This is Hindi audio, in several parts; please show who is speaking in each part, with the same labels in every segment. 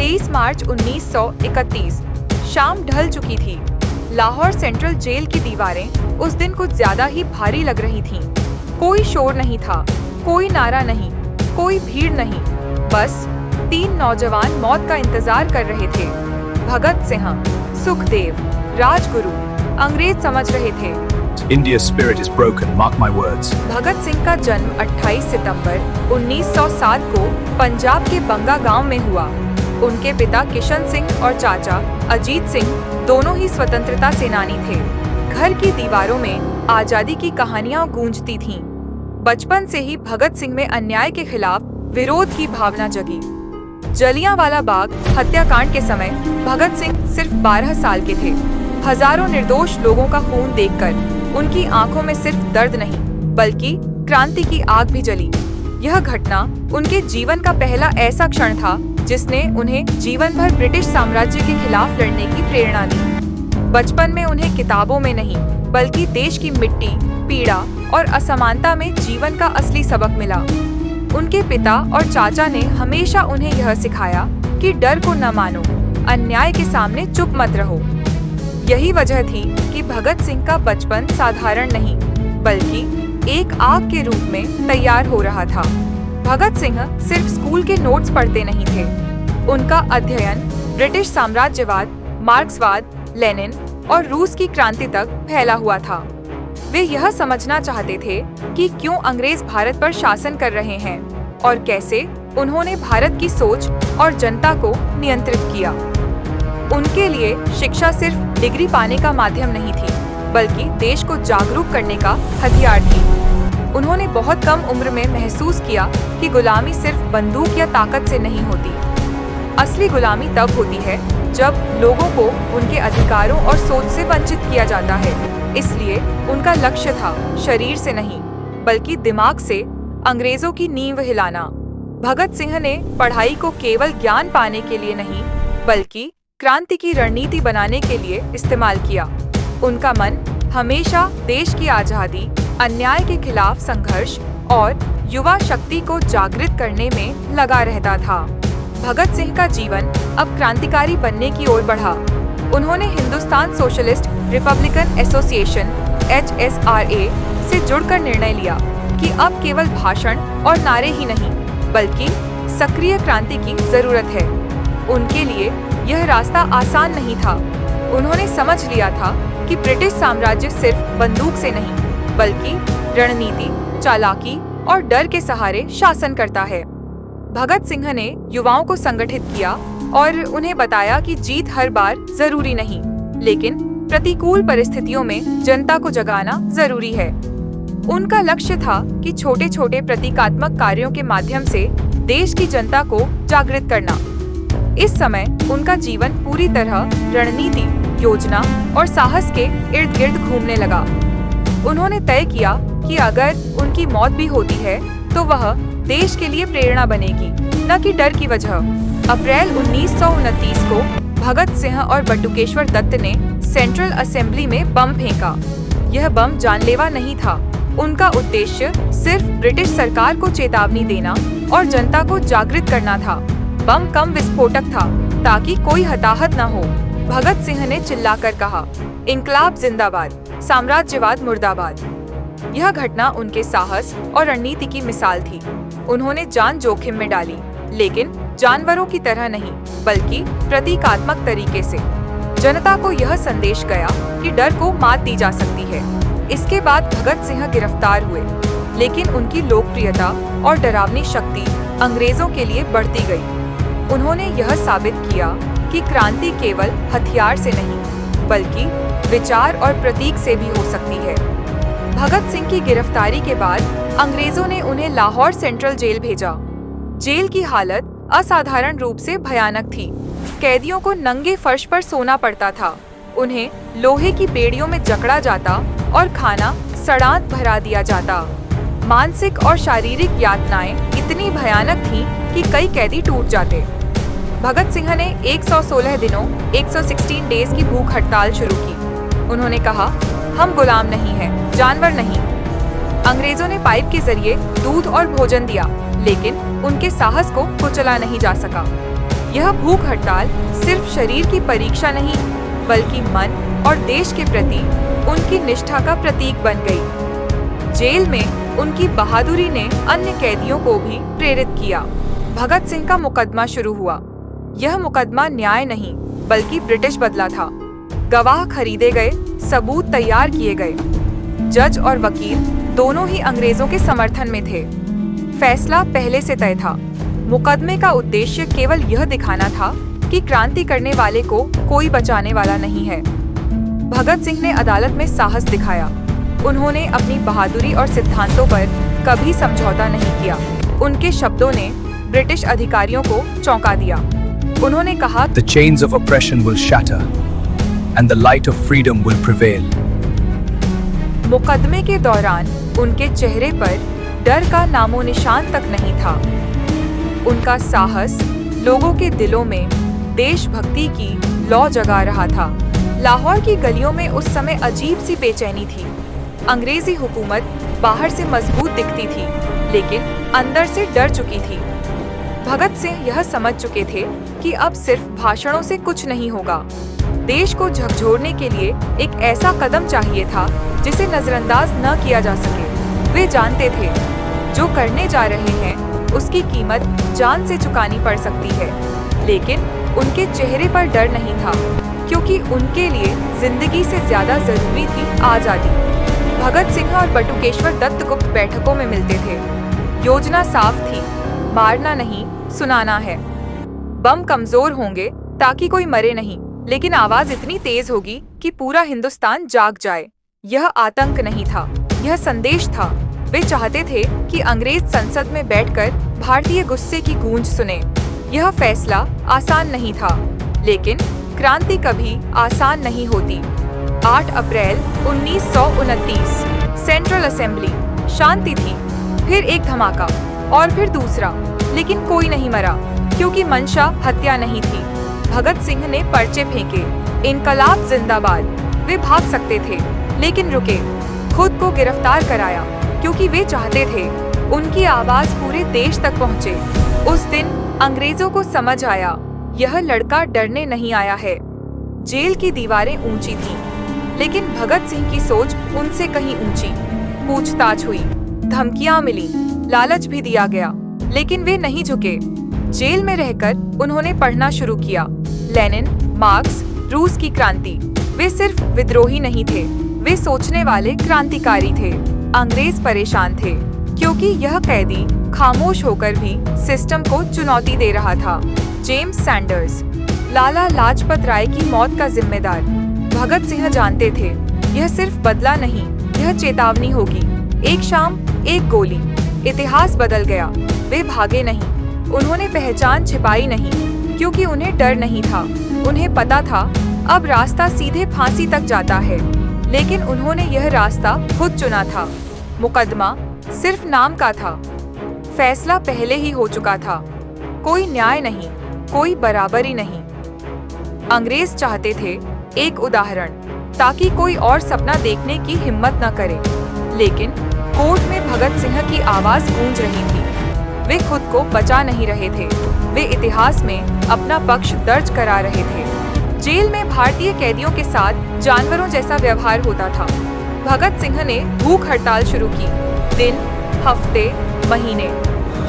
Speaker 1: 23 मार्च 1931 शाम ढल चुकी थी। लाहौर सेंट्रल जेल की दीवारें उस दिन कुछ ज्यादा ही भारी लग रही थीं। कोई शोर नहीं था, कोई नारा नहीं, कोई भीड़ नहीं, बस 3 नौजवान मौत का इंतजार कर रहे थे। भगत सिंह, सुखदेव, राजगुरु। अंग्रेज समझ रहे थे
Speaker 2: India's spirit is broken, mark my words.
Speaker 1: Bhagat Singh का जन्म 28 सितंबर 1907 को पंजाब के बंगा गांव में हुआ। उनके पिता किशन सिंह और चाचा अजीत सिंह दोनों ही स्वतंत्रता सेनानी थे। घर की दीवारों में आजादी की कहानियां गूंजती थीं। बचपन से ही भगत सिंह में अन्याय के खिलाफ विरोध की भावना जगी। जलियांवाला बाग हत्याकांड के समय भगत सिंह सिर्फ 12 साल के थे। हजारों निर्दोष लोगों का खून देखकर उनकी आंखों में सिर्फ दर्द नहीं बल्कि क्रांति की आग भी जली। यह घटना उनके जीवन का पहला ऐसा क्षण था जिसने उन्हें जीवन भर ब्रिटिश साम्राज्य के खिलाफ लड़ने की प्रेरणा दी। बचपन में उन्हें किताबों में नहीं बल्कि देश की मिट्टी, पीड़ा और असमानता में जीवन का असली सबक मिला। उनके पिता और चाचा ने हमेशा उन्हें यह सिखाया कि डर को न मानो, अन्याय के सामने चुप मत रहो। यही वजह थी कि भगत सिंह का बचपन साधारण नहीं बल्कि एक आग के रूप में तैयार हो रहा था। भगत सिंह सिर्फ स्कूल के नोट्स पढ़ते नहीं थे। उनका अध्ययन ब्रिटिश साम्राज्यवाद, मार्क्सवाद, लेनिन और रूस की क्रांति तक फैला हुआ था। वे यह समझना चाहते थे कि क्यों अंग्रेज भारत पर शासन कर रहे हैं और कैसे उन्होंने भारत की सोच और जनता को नियंत्रित किया। उनके लिए शिक्षा सिर्फ डिग्री पाने का माध्यम नहीं थी बल्कि देश को जागरूक करने का हथियार थी। उन्होंने बहुत कम उम्र में महसूस किया कि गुलामी सिर्फ बंदूक या ताकत से नहीं होती। असली गुलामी तब होती है जब लोगों को उनके अधिकारों और सोच से वंचित किया जाता है। इसलिए उनका लक्ष्य था शरीर से नहीं बल्कि दिमाग से अंग्रेजों की नींव हिलाना। भगत सिंह ने पढ़ाई को केवल ज्ञान पाने के लिए नहीं बल्कि क्रांति की रणनीति बनाने के लिए इस्तेमाल किया। उनका मन हमेशा देश की आजादी, अन्याय के खिलाफ संघर्ष और युवा शक्ति को जागृत करने में लगा रहता था। भगत सिंह का जीवन अब क्रांतिकारी बनने की ओर बढ़ा। उन्होंने Hindustan socialist Republican association (HSRA) से जुड़कर निर्णय लिया कि अब केवल भाषण और नारे ही नहीं बल्कि सक्रिय क्रांति की जरूरत है। उनके लिए यह रास्ता आसान नहीं था। उन्होंने समझ लिया था कि ब्रिटिश साम्राज्य सिर्फ बंदूक से नहीं बल्कि रणनीति, चालाकी और डर के सहारे शासन करता है। भगत सिंह ने युवाओं को संगठित किया और उन्हें बताया कि जीत हर बार जरूरी नहीं लेकिन प्रतिकूल परिस्थितियों में जनता को जगाना जरूरी है। उनका लक्ष्य था कि छोटे छोटे प्रतीकात्मक कार्यों के माध्यम से देश की जनता को जागृत करना। इस समय उनका जीवन पूरी तरह रणनीति, योजना और साहस के इर्द गिर्द घूमने लगा। उन्होंने तय किया कि अगर उनकी मौत भी होती है तो वह देश के लिए प्रेरणा बनेगी, न कि डर की वजह। अप्रैल 1929 को भगत सिंह और बटुकेश्वर दत्त ने सेंट्रल असेंबली में बम फेंका। यह बम जानलेवा नहीं था। उनका उद्देश्य सिर्फ ब्रिटिश सरकार को चेतावनी देना और जनता को जागृत करना था। बम कम विस्फोटक था ताकि कोई हताहत न हो। भगत सिंह ने चिल्लाकर कहा, इंकलाब जिंदाबाद, साम्राज्यवाद मुर्दाबाद। यह घटना उनके साहस और रणनीति की मिसाल थी। उन्होंने जान जोखिम में डाली लेकिन जानवरों की तरह नहीं बल्कि प्रतीकात्मक तरीके से। जनता को यह संदेश गया कि डर को मात दी जा सकती है। इसके बाद भगत सिंह गिरफ्तार हुए लेकिन उनकी लोकप्रियता और डरावनी शक्ति अंग्रेजों के लिए बढ़ती गई। उन्होंने यह साबित किया कि क्रांति केवल हथियार से नहीं बल्कि विचार और प्रतीक से भी हो सकती है। भगत सिंह की गिरफ्तारी के बाद अंग्रेजों ने उन्हें लाहौर सेंट्रल जेल भेजा। जेल की हालत असाधारण रूप से भयानक थी। कैदियों को नंगे फर्श पर सोना पड़ता था। उन्हें लोहे की बेड़ियों में जकड़ा जाता और खाना सड़ांत भरा दिया जाता। मानसिक और शारीरिक यातनाएं इतनी भयानक थीं कि कई कैदी टूट जाते। भगत सिंह ने 116 दिनों 116 डेज की भूख हड़ताल शुरू की। उन्होंने कहा, हम गुलाम नहीं हैं, जानवर नहीं। अंग्रेजों ने पाइप के जरिए दूध और भोजन दिया लेकिन उनके साहस को कुचला नहीं जा सका। यह भूख हड़ताल सिर्फ शरीर की परीक्षा नहीं, बल्कि मन और देश के प्रति उनकी निष्ठा का प्रतीक बन गई। जेल में उनकी बहादुरी ने अन्य कैदियों को भी प्रेरित किया। भगत सिंह का मुकदमा शुरू हुआ। यह मुकदमा न्याय नहीं, बल्कि ब्रिटिश बदला था। गवाह खरीदे गए, सबूत तैयार किए गए। जज और वकील दोनों ही अंग्रेजों के समर्थन में थे। फैसला पहले से तय था। मुकदमे का उद्देश्य केवल यह दिखाना था कि क्रांति करने वाले को कोई बचाने वाला नहीं है। भगत सिंह ने अदालत में साहस दिखाया। उन्होंने अपनी बहादुरी और सिद्धांतों पर कभी समझौता नहीं किया। उनके शब्दों ने ब्रिटिश अधिकारियों को चौंका दिया। उन्होंने कहा,
Speaker 2: The chains of oppression will shatter, and the light of freedom will prevail.
Speaker 1: मुकदमे के दौरान उनके चेहरे पर डर का नामो निशान तक नहीं था। उनका साहस लोगों के दिलों में देशभक्ति की लौ जगा रहा था। लाहौर की गलियों में उस समय अजीब सी बेचैनी थी। अंग्रेजी हुकूमत बाहर से मजबूत दिखती थी, लेकिन अंदर से डर चुकी थी। भगत सिंह यह समझ चुके थे कि अब सिर्फ भाषणों से कुछ नहीं होगा। देश को झकझोरने के लिए एक ऐसा कदम चाहिए था जिसे नजरअंदाज न किया जा सके। वे जानते थे जो करने जा रहे हैं उसकी कीमत जान से चुकानी पड़ सकती है, लेकिन उनके चेहरे पर डर नहीं था, क्योंकि उनके लिए जिंदगी से ज्यादा जरूरी थी आजादी। भगत सिंह और बटुकेश्वर दत्त गुप्त बैठकों में मिलते थे। योजना साफ थी, मारना नहीं, सुनाना है। बम कमजोर होंगे ताकि कोई मरे नहीं, लेकिन आवाज इतनी तेज होगी कि पूरा हिंदुस्तान जाग जाए। यह आतंक नहीं था, यह संदेश था। वे चाहते थे कि अंग्रेज संसद में बैठकर भारतीय गुस्से की गूंज सुने। यह फैसला आसान नहीं था, लेकिन क्रांति कभी आसान नहीं होती। 8 अप्रैल 1929 सेंट्रल असेंबली, शांति थी। फिर एक धमाका और फिर दूसरा, लेकिन कोई नहीं मरा, क्योंकि मंशा हत्या नहीं थी। भगत सिंह ने पर्चे फेंके, इनकलाब जिंदाबाद। वे भाग सकते थे, लेकिन रुके। खुद को गिरफ्तार कराया, क्योंकि वे चाहते थे उनकी आवाज पूरे देश तक पहुंचे। उस दिन अंग्रेजों को समझ आया, यह लड़का डरने नहीं आया है। जेल की दीवारें ऊंची थीं, लेकिन भगत सिंह की सोच उनसे कहीं ऊंची। पूछताछ हुई, धमकियां मिली, लालच भी दिया गया, लेकिन वे नहीं झुके। जेल में रहकर उन्होंने पढ़ना शुरू किया, लेनिन, मार्क्स, रूस की क्रांति। वे सिर्फ विद्रोही नहीं थे, वे सोचने वाले क्रांतिकारी थे। अंग्रेज परेशान थे, क्योंकि यह कैदी खामोश होकर भी सिस्टम को चुनौती दे रहा था। जेम्स सैंडर्स, लाला लाजपत राय की मौत का जिम्मेदार। भगत सिंह जानते थे यह सिर्फ बदला नहीं, यह चेतावनी होगी। एक शाम, एक गोली, इतिहास बदल गया। वे भागे नहीं, उन्होंने पहचान छिपाई नहीं, क्योंकि उन्हें डर नहीं था। उन्हें पता था अब रास्ता सीधे फांसी तक जाता है, लेकिन उन्होंने यह रास्ता खुद चुना था। मुकदमा सिर्फ नाम का था, फैसला पहले ही हो चुका था। कोई न्याय नहीं, कोई बराबरी नहीं। अंग्रेज चाहते थे एक उदाहरण, ताकि कोई और सपना देखने की हिम्मत न करे। लेकिन कोर्ट में भगत सिंह की आवाज गूंज रही थी। वे खुद को बचा नहीं रहे थे, वे इतिहास में अपना पक्ष दर्ज करा रहे थे। जेल में भारतीय कैदियों के साथ जानवरों जैसा व्यवहार होता था। भगत सिंह ने भूख हड़ताल शुरू की। दिन, हफ्ते, महीने।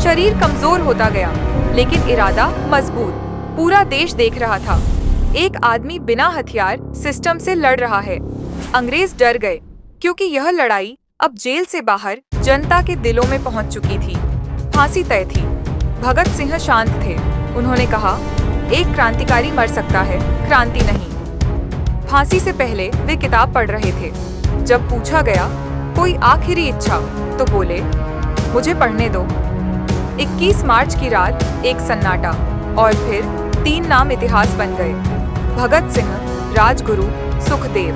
Speaker 1: शरीर कमजोर होता गया, लेकिन इरादा मजबूत। पूरा देश देख रहा था, एक आदमी बिना हथियार सिस्टम से लड़ रहा है। अंग्रेज डर गए, क्योंकि यह लड़ाई अब जेल से बाहर जनता के दिलों में पहुंच चुकी थी। फांसी तय थी। भगत सिंह शांत थे। उन्होंने कहा, एक क्रांतिकारी मर सकता है, क्रांति नहीं। फांसी से पहले वे किताब पढ़ रहे थे। जब पूछा गया कोई आखिरी इच्छा, तो बोले, मुझे पढ़ने दो। 21 मार्च की रात एक सन्नाटा, और फिर 3 नाम इतिहास बन गए: भगत सिंह, राजगुरु, सुखदेव।